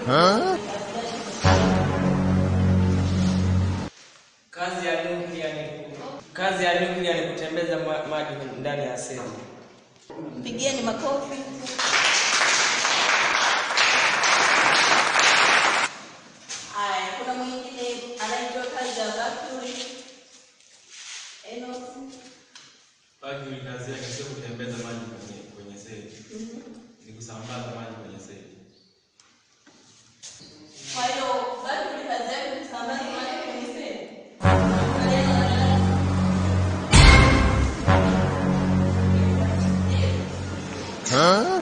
Huh? Kazi ya nyuklia ni kutembeza maji ndani ya seli. Pigieni makofi. Haya, kuna mwingine anaitwa kazi ya Mercury. Mercury kazi yake sio kutembeza maji kwenye seli. Ni kusambaza maji kwenye seli. Kwa hiyo Mercury kazi yake ni kusambaza maji kwenye seli. Huh?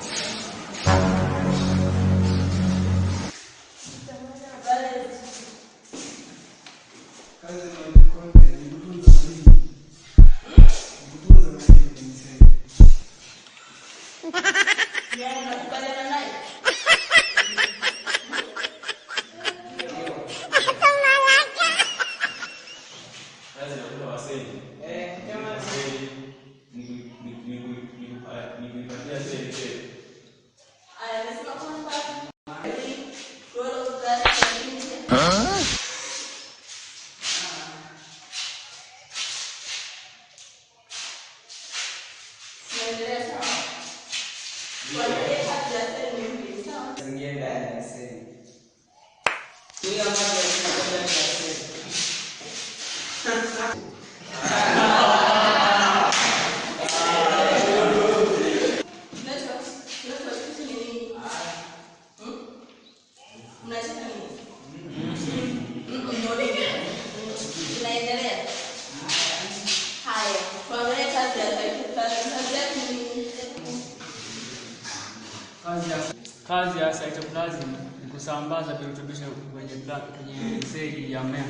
Kazi ya cytoplasm ni kusambaza virutubisho kwenye seli ya mmea.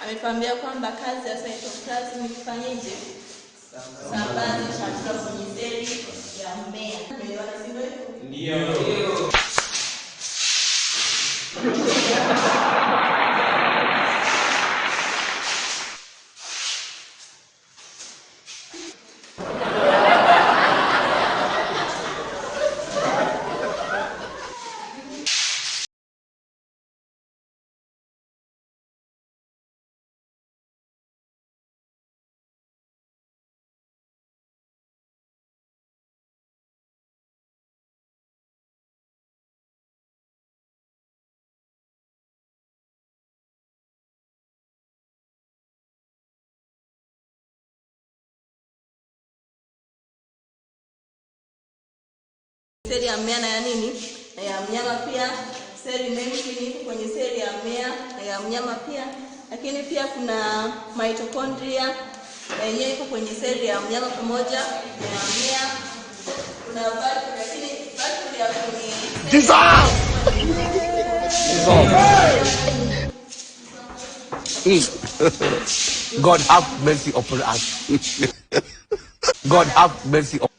Ametuambia kwamba kazi ya cytoplasm ni kufanyaje? Sambaza chakula kwenye seli ya mmea. Umeelewana sivyo? Ndio. Seli ya mmea na ya nini? Na ya mnyama pia. Seli membrane iko kwenye seli ya mmea na ya mnyama pia. Lakini pia kuna mitochondria na yenyewe iko kwenye seli ya mnyama pamoja na ya mmea. Kuna valve, lakini valve ya kwenye God have mercy upon us. God have mercy upon us.